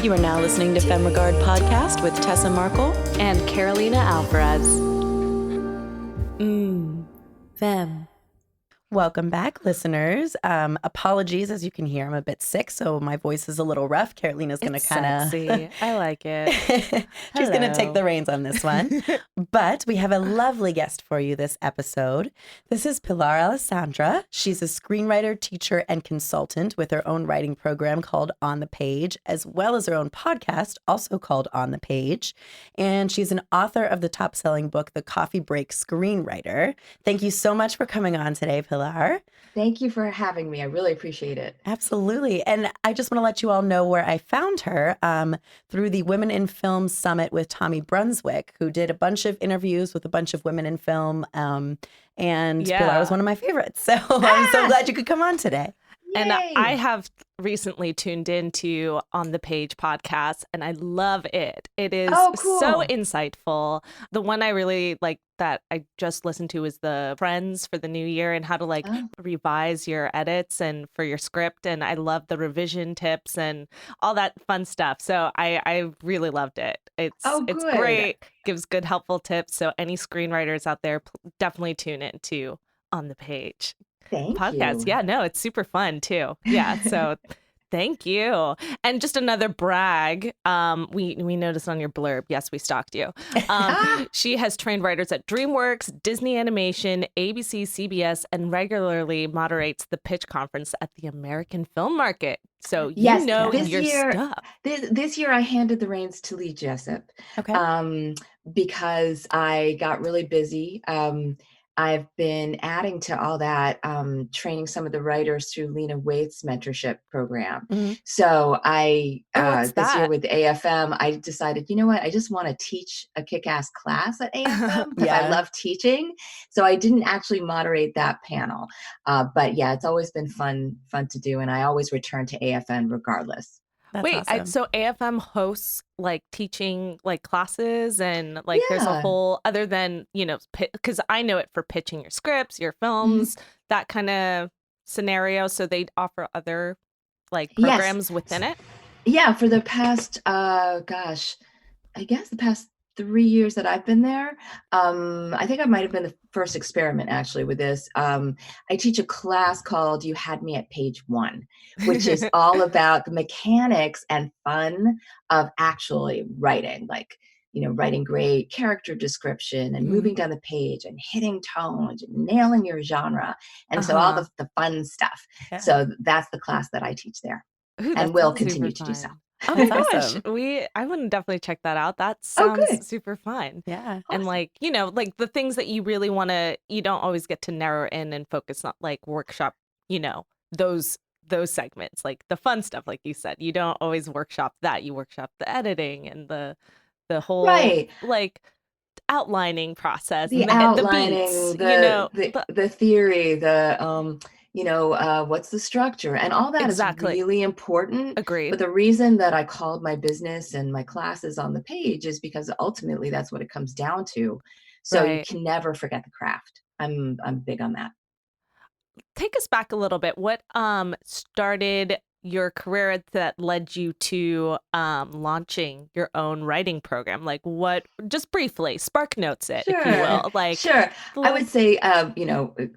You are now listening to Femme Regard Podcast with Tessa Markle and Carolina Alvarez. Femme. Welcome back, listeners. Apologies, as you can hear, I'm a bit sick, so my voice is a little rough. Carolina's going to kind of... sexy. I like it. She's going to take the reins on this one. But we have a lovely guest for you this episode. This is Pilar Alessandra. She's a screenwriter, teacher, and consultant with her own writing program called On the Page, as well as her own podcast, also called On the Page. And she's an author of the top-selling book, The Coffee Break Screenwriter. Thank you so much for coming on today, Pilar. Thank you for having me. I really appreciate it. Absolutely. And I just want to let you all know where I found her through the Women in Film Summit with Tommy Brunswick, who did a bunch of interviews with a bunch of women in film. And Pilar was one of my favorites. So I'm so glad you could come on today. Yay. And I have recently tuned into On the Page podcast, and I love it. It is so insightful. The one I really like that I just listened to is the Friends for the New Year and how to revise your edits and for your script. And I love the revision tips and all that fun stuff. So I really loved it. It's great. Gives good, helpful tips. So any screenwriters out there, definitely tune in to On the Page. Thank podcast. you. Yeah, no, it's super fun too. Yeah, so thank you. And just another brag. We noticed on your blurb. Yes, we stalked you. She has trained writers at DreamWorks, Disney Animation, ABC, CBS, and regularly moderates the pitch conference at the American Film Market. So you know your stuff. This year, I handed the reins to Lee Jessup. Okay. Because I got really busy. I've been adding to all that, training some of the writers through Lena Waithe's mentorship program. Mm-hmm. So this year with AFM, I decided, you know what, I just want to teach a kick-ass class at AFM because I love teaching. So I didn't actually moderate that panel. But yeah, it's always been fun to do. And I always return to AFM regardless. That's Wait, awesome. So AFM hosts teaching classes and there's a whole other than, because I know it for pitching your scripts, your films, that kind of scenario. So they offer other programs within it. Yeah. For the past, I guess the past 3 years that I've been there, I think I might have been the first experiment actually with this. I teach a class called You Had Me at Page 1, which is all about the mechanics and fun of actually writing, writing great character description and moving down the page and hitting tones and nailing your genre. And so all the fun stuff. Yeah. So that's the class that I teach there. Ooh, and will continue to do so. Oh my gosh, I wouldn't definitely check that out. That sounds super fun. Yeah. Awesome. And the things that you really want to, you don't always get to narrow in and focus on workshop, those segments, the fun stuff, like you said, you don't always workshop that. You workshop the editing and the whole outlining process, the outlining, the theory, what's the structure, and all that is really important. Agreed. But the reason that I called my business and my classes On the Page is because ultimately that's what it comes down to. So you can never forget the craft. I'm big on that. Take us back a little bit. What started your career that led you to launching your own writing program? What, just briefly, spark notes it, if you will. Sure. I would say,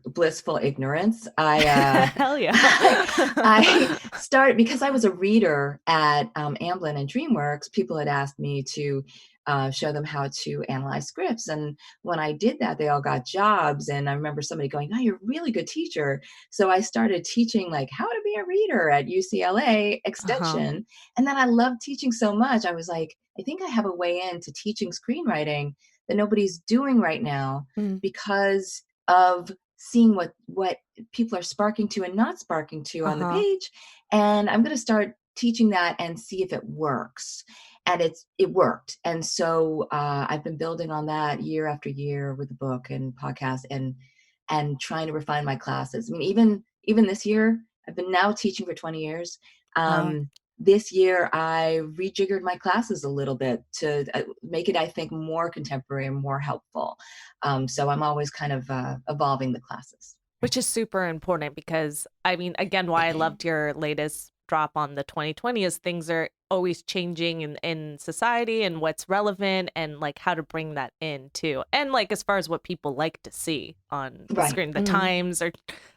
blissful ignorance. Hell yeah. I started because I was a reader at Amblin and DreamWorks. People had asked me to show them how to analyze scripts. And when I did that, they all got jobs. And I remember somebody going, "Oh, you're a really good teacher." So I started teaching how to be a reader at UCLA Extension. And then I loved teaching so much. I was like, I think I have a way into teaching screenwriting that nobody's doing right now because of seeing what people are sparking to and not sparking to on the page. And I'm going to start teaching that and see if it works. And it worked. And so I've been building on that year after year with the book and podcast and trying to refine my classes. I mean, even this year, I've been now teaching for 20 years. This year, I rejiggered my classes a little bit to make it, I think, more contemporary and more helpful. So I'm always kind of evolving the classes. Which is super important because, again, why I loved your latest backdrop on the 2020 is things are always changing in society and what's relevant and like how to bring that in too. And like as far as what people like to see on the Right. screen, the times are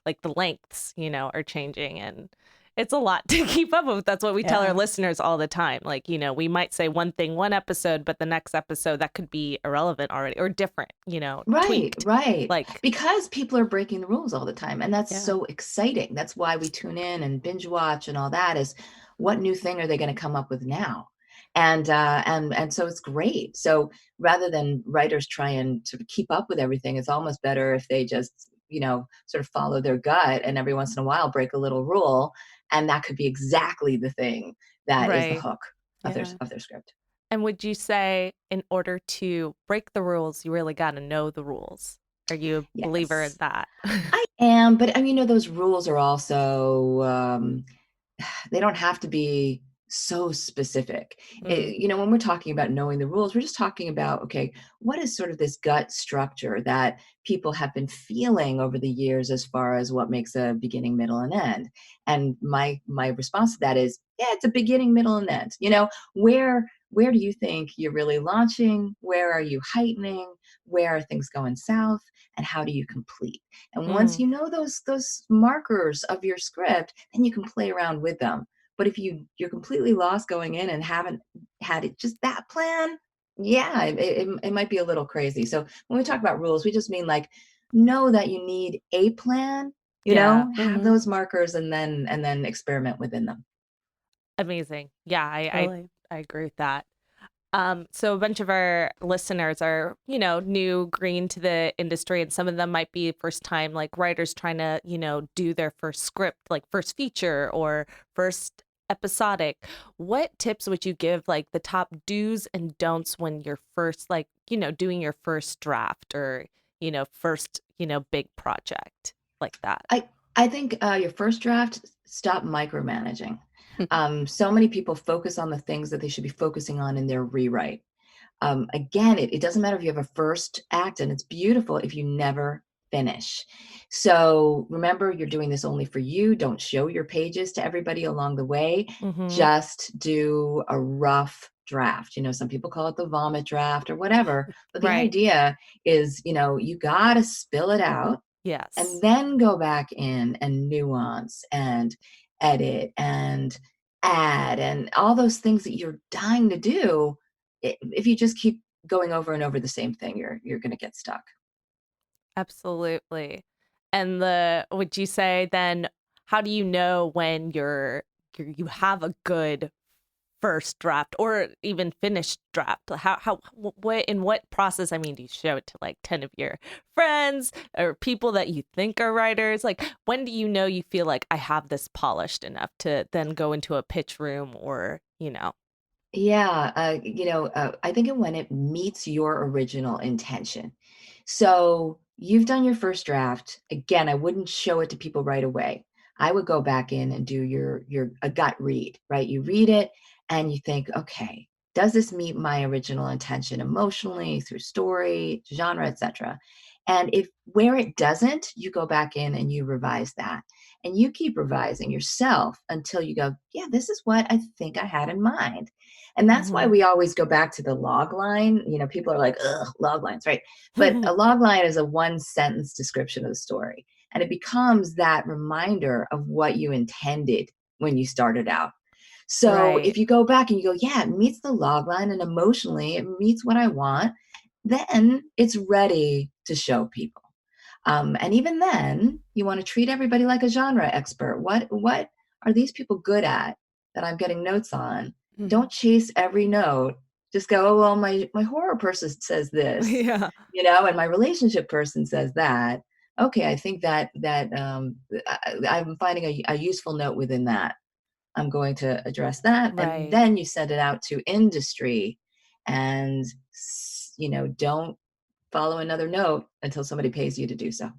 like the lengths, are changing, and it's a lot to keep up with. That's what we tell our listeners all the time. Like, we might say one thing one episode, but the next episode that could be irrelevant already or different, tweaked. Right. Like, because people are breaking the rules all the time. And that's so exciting. That's why we tune in and binge watch and all that, is what new thing are they going to come up with now? And so it's great. So rather than writers try and sort of keep up with everything, it's almost better if they just, sort of follow their gut and every once in a while break a little rule. And that could be exactly the thing that is the hook of their script. And would you say in order to break the rules, you really got to know the rules? Are you a believer in that? I am, but those rules are also, they don't have to be so specific. When we're talking about knowing the rules, we're just talking about, okay, what is sort of this gut structure that people have been feeling over the years as far as what makes a beginning, middle, and end? And my response to that is, yeah, it's a beginning, middle, and end. Where do you think you're really launching? Where are you heightening? Where are things going south? And how do you complete? And once you know those markers of your script, then you can play around with them. But if you're completely lost going in and haven't had it just that plan, yeah, it might be a little crazy. So when we talk about rules, we just mean like, know that you need a plan, have those markers and then experiment within them. Amazing. Yeah, totally. I agree with that. So a bunch of our listeners are, new, green to the industry, and some of them might be first time like writers trying to, do their first script, like first feature or first episodic. What tips would you give, like the top do's and don'ts when you're first, like, doing your first draft or, first, big project like that? I think your first draft, stop micromanaging. So many people focus on the things that they should be focusing on in their rewrite. Again, it doesn't matter if you have a first act, and it's beautiful if you never finish. So remember, you're doing this only for you. Don't show your pages to everybody along the way. Just do a rough draft. Some people call it the vomit draft or whatever. But the idea is, you got to spill it out. Yes. And then go back in and nuance and edit and add and all those things that you're dying to do. If you just keep going over and over the same thing, you're going to get stuck. Absolutely. And would you say then, how do you know when you have a good first draft or even finished draft? In what process? I mean, do you show it to like 10 of your friends or people that you think are writers? Like, when do you know you feel like I have this polished enough to then go into a pitch room or, Yeah, I think when it meets your original intention. So you've done your first draft. Again, I wouldn't show it to people right away. I would go back in and do a gut read, right? You read it and you think, okay, does this meet my original intention emotionally, through story, genre, etc.? And if where it doesn't, you go back in and you revise that. And you keep revising yourself until you go, yeah, this is what I think I had in mind. And that's why we always go back to the log line. People are like, ugh, log lines, right? But a log line is a one sentence description of the story. And it becomes that reminder of what you intended when you started out. So if you go back and you go, yeah, it meets the log line and emotionally it meets what I want, then it's ready to show people. And even then, you want to treat everybody like a genre expert. What are these people good at that I'm getting notes on? Don't chase every note. Just go, oh, well, my horror person says this, and my relationship person says that. Okay, I think that I'm finding a useful note within that. I'm going to address that. And then you send it out to industry and, don't follow another note until somebody pays you to do so.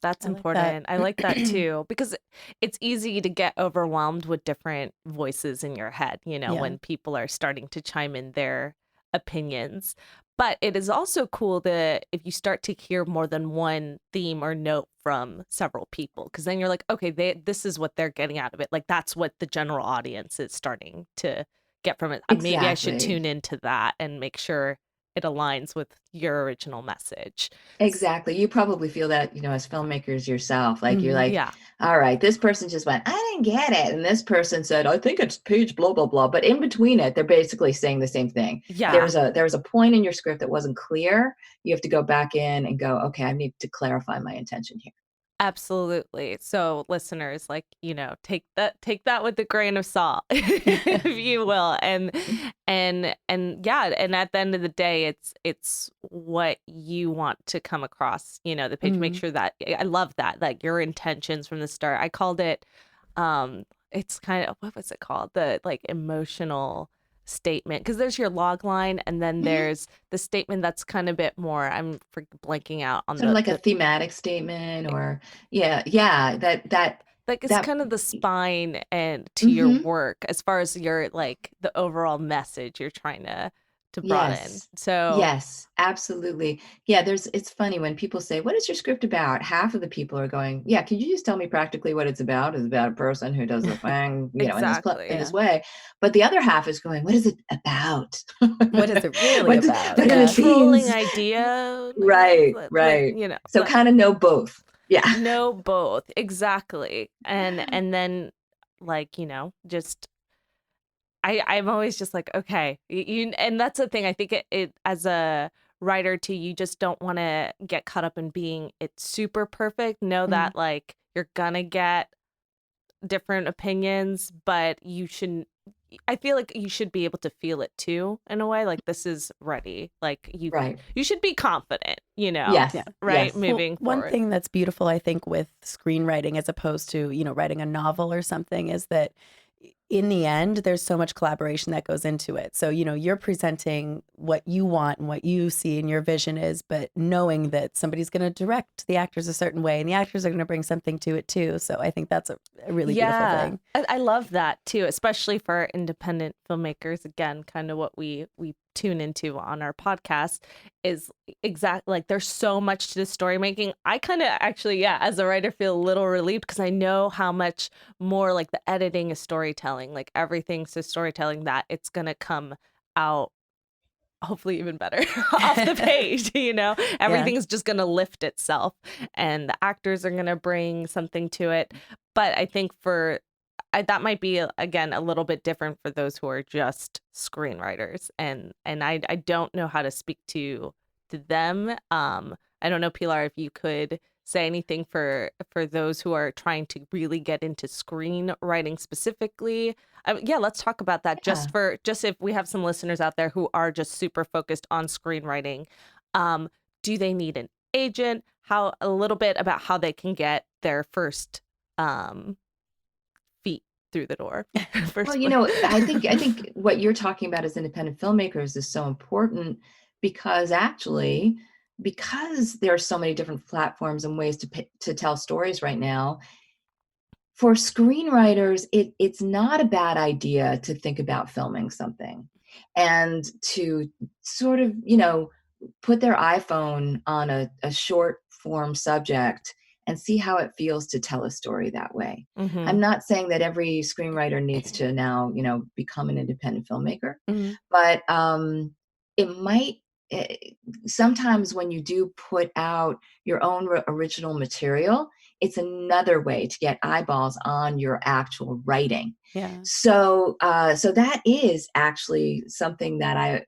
That's important. I like that too, because it's easy to get overwhelmed with different voices in your head, when people are starting to chime in their opinions. But it is also cool that if you start to hear more than one theme or note from several people, because then you're like, okay, this is what they're getting out of it. Like that's what the general audience is starting to get from it. Maybe I should Exactly. tune into that and make sure it aligns with your original message. Exactly. You probably feel that, as filmmakers yourself. Like you're like, Yeah. all right, this person just went, I didn't get it. And this person said, I think it's page blah, blah, blah. But in between it, they're basically saying the same thing. Yeah. There's a point in your script that wasn't clear. You have to go back in and go, okay, I need to clarify my intention here. Absolutely. So listeners, like, take that with a grain of salt, if you will. And yeah, and at the end of the day, it's what you want to come across, the page. Make sure that I love that, like your intentions from the start. I called it it's kind of, what was it called? The like emotional statement, because there's your log line and then there's the statement that's kind of a bit more, I'm blanking out on Sort of like a thematic statement, or that like it's that kind of the spine and to your work as far as your like the overall message you're trying to broaden. Yes. So Yes, absolutely. Yeah, it's funny when people say, "What is your script about?" Half of the people are going, "Yeah, can you just tell me practically what it's about? It's about a person who does a thing, exactly. in this way." But the other half is going, "What is it about? What is it really about? What are the Controlling themes?" idea, Right, like, right. So kind of know both. Yeah. know both, exactly. And then like, just I'm always just like, okay, and that's the thing. I think it as a writer too, you just don't want to get caught up in being it's super perfect. Know that like you're gonna get different opinions, but you shouldn't. I feel like you should be able to feel it too, in a way. Like this is ready. Like Right. you should be confident. Yes. Yeah. Right. Yes. Moving One forward. thing that's beautiful, I think, with screenwriting as opposed to, writing a novel or something is that in the end, there's so much collaboration that goes into it. So, you're presenting what you want and what you see and your vision is, but knowing that somebody's going to direct the actors a certain way and the actors are going to bring something to it too. So I think that's a really beautiful thing. I love that too, especially for independent filmmakers. Again, kind of what we tune into on our podcast is exactly like there's so much to the story making. I kind of actually, as a writer, feel a little relieved because I know how much more like the editing is storytelling, like everything's a storytelling, that it's gonna come out hopefully even better off the page. Everything's just gonna lift itself and the actors are gonna bring something to it. But I think that might be again a little bit different for those who are just screenwriters, and I don't know how to speak to them. I don't know, Pilar, if you could say anything for those who are trying to really get into screenwriting specifically. Let's talk about that. Yeah. Just if we have some listeners out there who are just super focused on screenwriting, do they need an agent? How a little bit about how they can get their first feet through the door. Well, I think what you're talking about as independent filmmakers is so important because there are so many different platforms and ways to tell stories right now. For screenwriters, it's not a bad idea to think about filming something and to sort of, put their iPhone on a short form subject and see how it feels to tell a story that way. I'm not saying that every screenwriter needs to now, become an independent filmmaker, but it might. eh, Sometimes when you do put out your own original material, it's another way to get eyeballs on your actual writing. Yeah. So that is actually something that I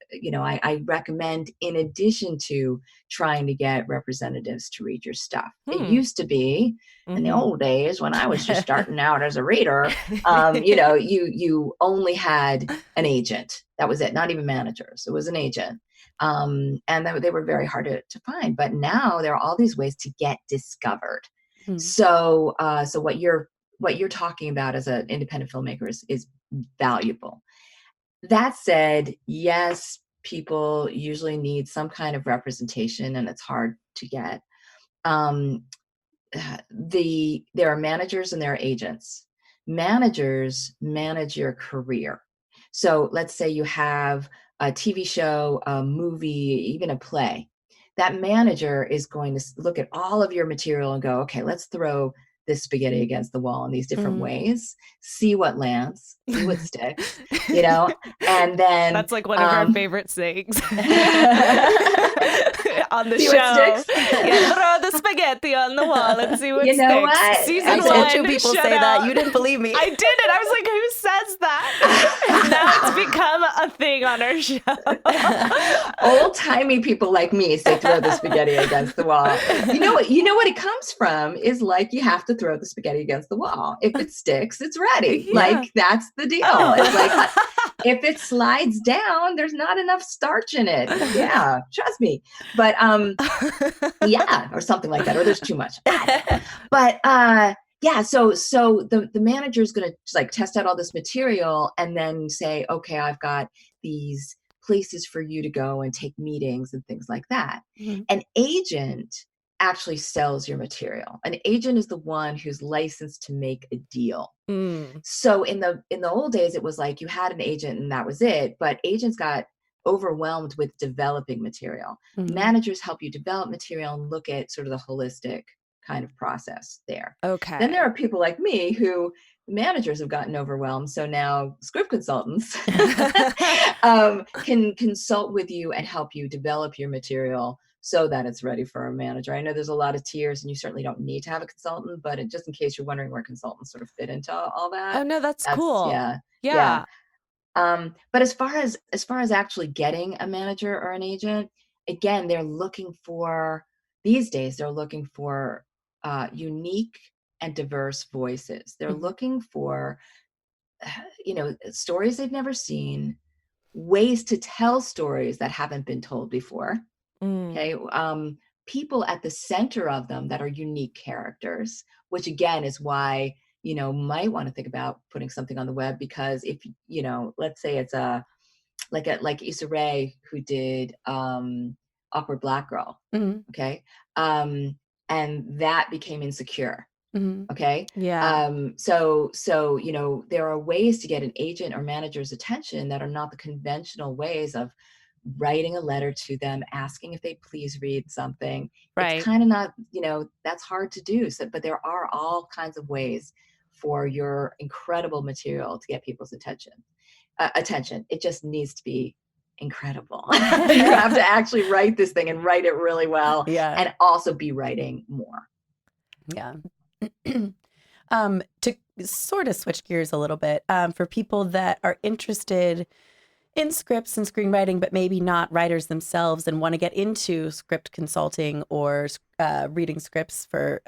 recommend in addition to trying to get representatives to read your stuff. It used to be in the old days when I was just starting out as a reader, you only had an agent. That was it. Not even managers. It was an agent. And they were very hard to find. But now there are all these ways to get discovered. So what you're talking about as an independent filmmaker is valuable. That said, yes, people usually need some kind of representation, and it's hard to get. There are managers and there are agents. Managers manage your career. So let's say you have a TV show, a movie, even a play. That manager is going to look at all of your material and go, okay, let's throw this spaghetti against the wall in these different ways, see what lands, see what sticks, and then that's like one of our favorite sayings on the see show. What sticks? Yeah, throw the spaghetti on the wall and see what You know sticks. what? Season I one, told you people say that. You didn't believe me. I didn't. I was like, who says that? And now it's become a thing on our show. Old-timey people like me say throw the spaghetti against the wall. You know what it comes from is like you have to throw the spaghetti against the wall. If it sticks, it's ready. Yeah. Like that's the deal. It's like if it slides down, there's not enough starch in it. Yeah, trust me. But yeah, or something like that, or there's too much. But yeah, so the manager is going to like test out all this material and then say, okay, I've got these places for you to go and take meetings and things like that. An agent actually sells your material. An agent is the one who's licensed to make a deal. So in the old days, it was like you had an agent and that was it. But agents got overwhelmed with developing material. Managers help you develop material and look at sort of the holistic kind of process there. Okay. Then there are people like me who managers have gotten overwhelmed. So now script consultants can consult with you and help you develop your material so that it's ready for a manager. I know there's a lot of tiers and you certainly don't need to have a consultant, but just in case you're wondering where consultants sort of fit into all that. Oh no, that's cool. Yeah. But as far as actually getting a manager or an agent, again, these days they're looking for unique and diverse voices. They're looking for, stories they've never seen, ways to tell stories that haven't been told before. Okay. People at the center of them that are unique characters, which again is why, might want to think about putting something on the web, because if, let's say it's like Issa Rae, who did Awkward Black Girl. Okay. And that became Insecure. Okay. Yeah. So, there are ways to get an agent or manager's attention that are not the conventional ways of writing a letter to them, asking if they please read something. Right. It's kind of not, that's hard to do. So, but there are all kinds of ways for your incredible material to get people's attention. It just needs to be incredible. You have to actually write this thing and write it really well. Yeah. And also be writing more. Yeah. To sort of switch gears a little bit, for people that are interested in scripts and screenwriting, but maybe not writers themselves and want to get into script consulting or reading scripts for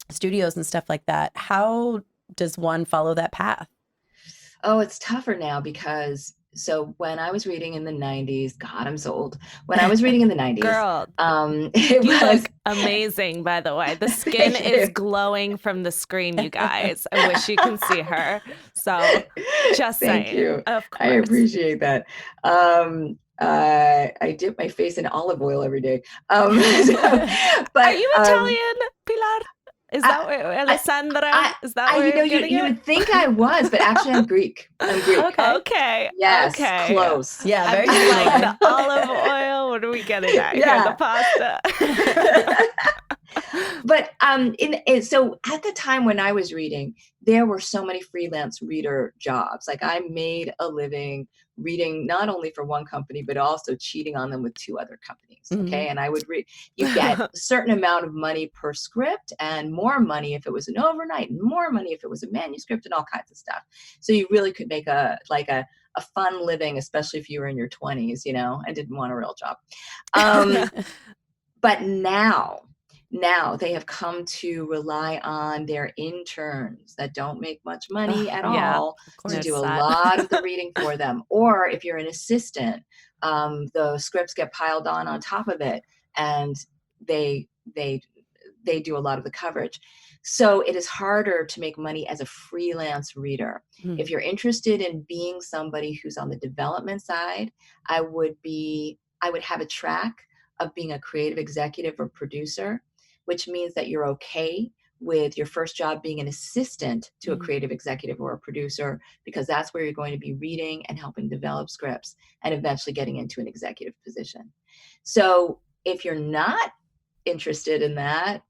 studios and stuff like that, how does one follow that path? Oh, it's tougher now because when I was reading in the 90s, God, I'm so old. When I was reading in the 90s, girl, you look amazing, by the way. The skin is glowing from the screen, you guys. I wish you can see her. So just Thank saying. you. Of course. I appreciate that. I dip my face in olive oil every day. But are you Italian, Pilar? Is that where Alessandra? Is that where you would think I was, but actually I'm Greek. Okay. Yes, okay. close. Yeah, very like the olive oil. What are we getting at here? The pasta. But so at the time when I was reading, there were so many freelance reader jobs. Like I made a living reading not only for one company, but also cheating on them with two other companies. Okay. And I would read, you get a certain amount of money per script and more money if it was an overnight and more money if it was a manuscript and all kinds of stuff. So you really could make a fun living, especially if you were in your 20s, and didn't want a real job. But now they have come to rely on their interns that don't make much money at all to do a lot of the reading for them. Or if you're an assistant, the scripts get piled on top of it, and they do a lot of the coverage. So it is harder to make money as a freelance reader. If you're interested in being somebody who's on the development side, I would have a track of being a creative executive or producer, which means that you're okay with your first job being an assistant to a creative executive or a producer, because that's where you're going to be reading and helping develop scripts and eventually getting into an executive position. So if you're not interested in that,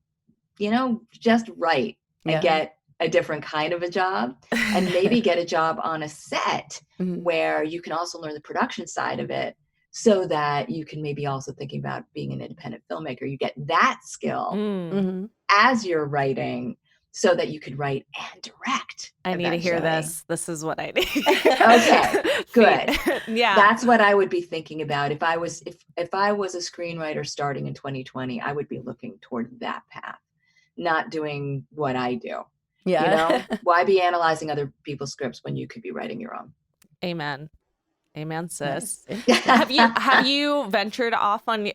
just write and get a different kind of a job, and maybe get a job on a set where you can also learn the production side of it, so that you can maybe also thinking about being an independent filmmaker. You get that skill as you're writing, so that you could write and direct. I need to hear this. This is what I need. Okay, good. Yeah. That's what I would be thinking about. If I was a screenwriter starting in 2020, I would be looking toward that path, not doing what I do. Yeah. Why be analyzing other people's scripts when you could be writing your own? Amen, sis. Nice. Have you ventured off on,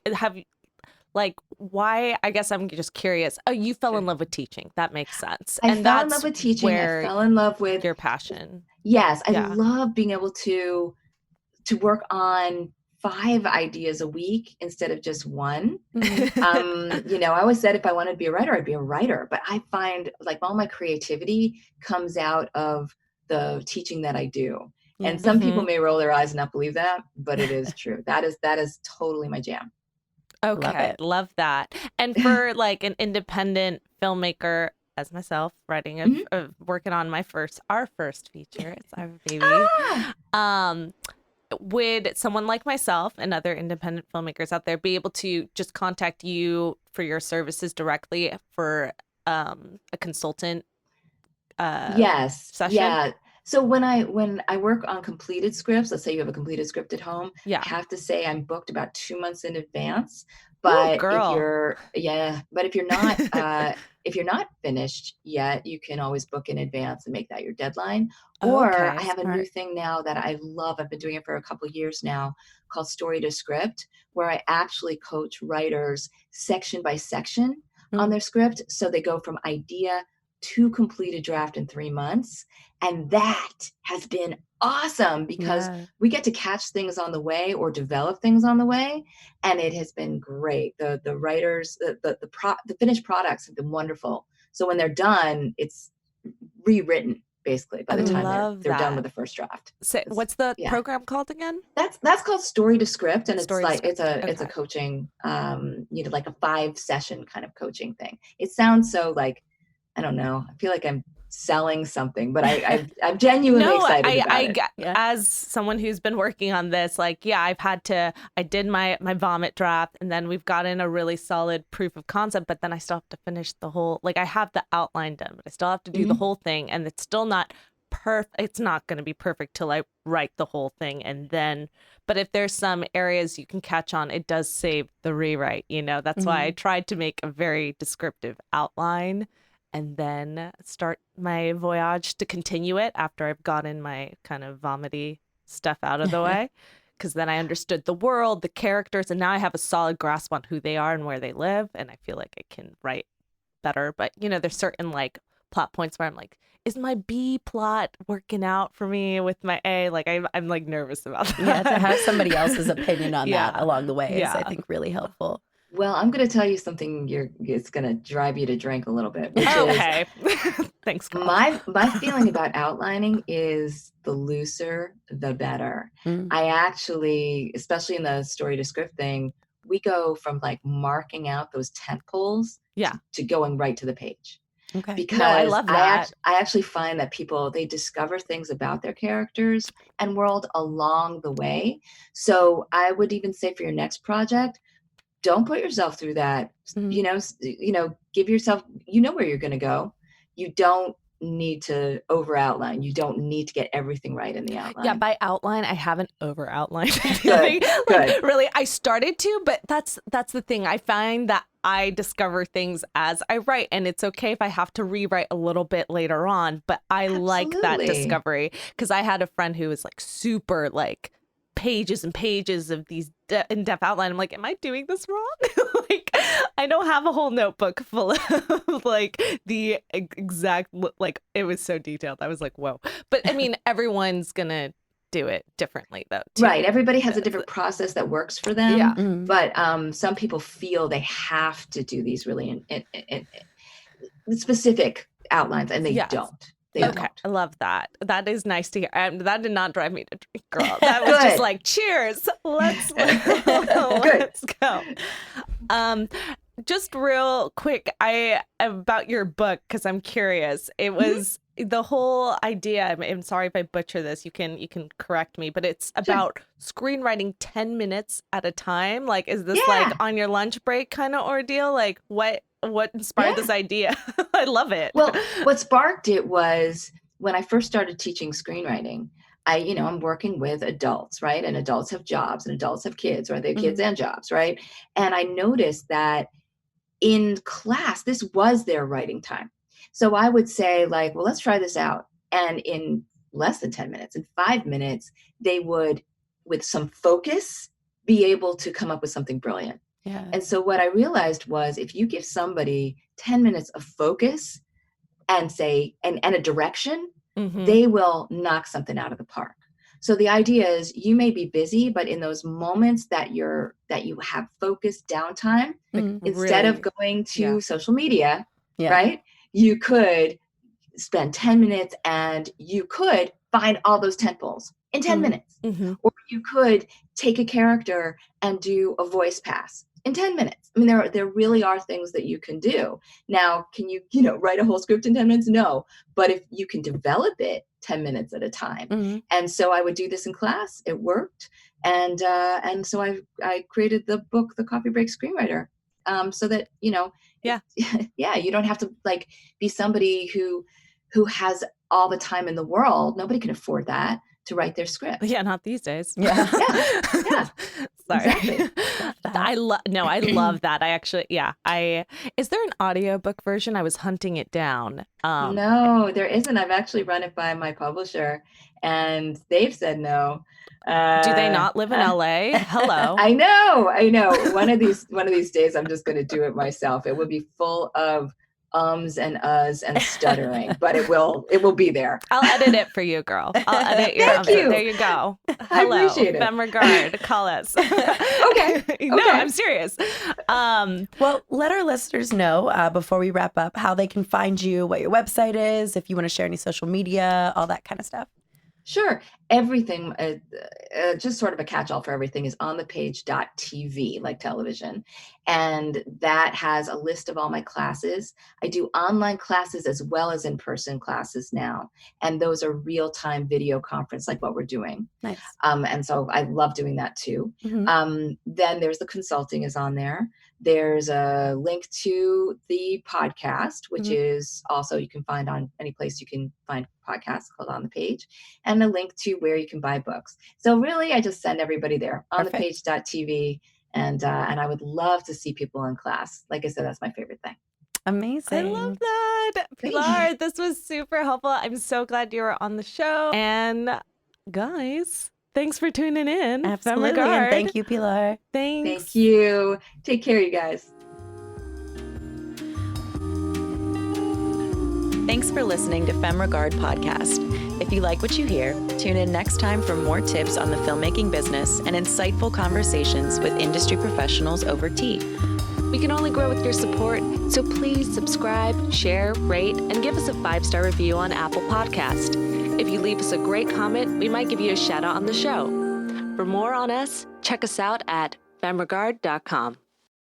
why? I guess I'm just curious. Oh, you fell in love with teaching. That makes sense. I fell in love with teaching. I fell in love with your passion. Yes, I love being able to work on 5 ideas a week instead of just one. I always said if I wanted to be a writer, I'd be a writer. But I find like all my creativity comes out of the teaching that I do. Yeah. And some people may roll their eyes and not believe that, but it is true. That is totally my jam. Okay, love that. And for like an independent filmmaker as myself, writing working on our first feature, it's our baby. Would someone like myself and other independent filmmakers out there be able to just contact you for your services directly for a consultant session? Yeah. So when I work on completed scripts, let's say you have a completed script at home, I have to say I'm booked about 2 months in advance. But if you're not finished yet, you can always book in advance and make that your deadline. Or I have a new thing now that I love. I've been doing it for a couple of years now, called Story to Script, where I actually coach writers section by section on their script. So they go from idea to completed draft in 3 months. And that has been awesome because we get to catch things on the way or develop things on the way. And it has been great. The writers, the finished products have been wonderful. So when they're done, it's rewritten basically by the time they're done with the first draft. So what's the program called again? That's called Story to Script. And it's a coaching, like a 5-session kind of coaching thing. It sounds so like, I don't know. I feel like I'm selling something, but I'm genuinely excited about it. As someone who's been working on this, I did my vomit draft, and then we've gotten a really solid proof of concept, but then I still have to finish the whole, I have the outline done, but I still have to do the whole thing, and it's still not perfect. It's not going to be perfect till I write the whole thing, and then, but if there's some areas you can catch on, it does save the rewrite, that's why I tried to make a very descriptive outline and then start my voyage to continue it after I've gotten my kind of vomity stuff out of the way. Because then I understood the world, the characters, and now I have a solid grasp on who they are and where they live. And I feel like I can write better. But, there's certain plot points where I'm like, is my B plot working out for me with my A? I'm nervous about that. Yeah, to have somebody else's opinion on that along the way is, I think, really helpful. Well, I'm going to tell you something. It's going to drive you to drink a little bit. Which okay. Thanks, girl. My feeling about outlining is the looser, the better. I actually, especially in the Story to Script thing, we go from marking out those tent poles to going right to the page. Okay. Because I love that. I actually find that people, they discover things about their characters and world along the way. So I would even say for your next project, don't put yourself through that. Give yourself, where you're going to go. You don't need to over outline. You don't need to get everything right in the outline. Yeah, by outline, I haven't over outlined anything. Good. Really, I started to, but that's the thing. I find that I discover things as I write, and it's okay if I have to rewrite a little bit later on, but I like that discovery, because I had a friend who was super pages and pages of these in-depth outline. I'm like, am I doing this wrong? I don't have a whole notebook full of the exact, it was so detailed. I was like, whoa. But I mean, everyone's gonna do it differently though, too. Right. Everybody has a different process that works for them. Yeah. But some people feel they have to do these really specific outlines, and they don't. They don't. I love that. That is nice to hear. That did not drive me to drink, girl. That was just like, cheers. Let's go. Just real quick, about your book, because I'm curious. It was the whole idea. I'm sorry if I butcher this. You can correct me, but it's about screenwriting 10 minutes at a time. Like, is this like on your lunch break kind of ordeal? Like, what inspired this idea? I love it. Well, what sparked it was when I first started teaching screenwriting. I'm working with adults, right? And adults have jobs, and adults have kids, or they have kids and jobs, right? And I noticed that in class, this was their writing time. So I would say, like, well, let's try this out. And in less than 10 minutes, in 5 minutes, they would, with some focus, be able to come up with something brilliant. Yeah. And so what I realized was, if you give somebody 10 minutes of focus and a direction, they will knock something out of the park. So the idea is, you may be busy, but in those moments that you have focused downtime, instead of going to social media, right? You could spend 10 minutes and you could find all those tentpoles in 10 minutes. Or you could take a character and do a voice pass in 10 minutes. I mean, there really are things that you can do. Now, can you write a whole script in 10 minutes? No. But if you can develop it 10 minutes at a time. And so I would do this in class. It worked. And so I created the book, The Coffee Break Screenwriter, so that, you don't have to like be somebody who has all the time in the world. Nobody can afford that, to write their script. Yeah, not these days. Yeah. Sorry. Exactly. I love that. I actually, is there an audiobook version? I was hunting it down. No, there isn't. I've actually run it by my publisher, and they've said no. Do they not live in LA? Hello. I know. One of these days, I'm just going to do it myself. It will be full of ums and uhs and stuttering, but it will be there. I'll edit it for you, girl. I'll edit your Thank you. There you go. Hello. I appreciate it. Femme regard. Call us. Okay. No, I'm serious. Well, let our listeners know before we wrap up how they can find you, what your website is, if you want to share any social media, all that kind of stuff. Sure. Everything, just sort of a catch-all for everything, is on the page.tv, like television. And that has a list of all my classes. I do online classes as well as in-person classes now. And those are real-time video conference, like what we're doing. Nice. And so I love doing that too. Then there's the consulting is on there. There's a link to the podcast, which is also, you can find on any place you can find podcasts, called On the Page, and a link to where you can buy books. So really, I just send everybody there, on the page.tv. And I would love to see people in class. Like I said, that's my favorite thing. Amazing. I love that. Pilar, this was super helpful. I'm so glad you were on the show. And guys, thanks for tuning in. Absolutely. And thank you, Pilar. Thanks. Thank you. Take care, you guys. Thanks for listening to Femme Regard podcast. If you like what you hear, tune in next time for more tips on the filmmaking business and insightful conversations with industry professionals over tea. We can only grow with your support, so please subscribe, share, rate, and give us a 5-star review on Apple Podcast. If you leave us a great comment, we might give you a shout out on the show. For more on us, check us out at femregard.com.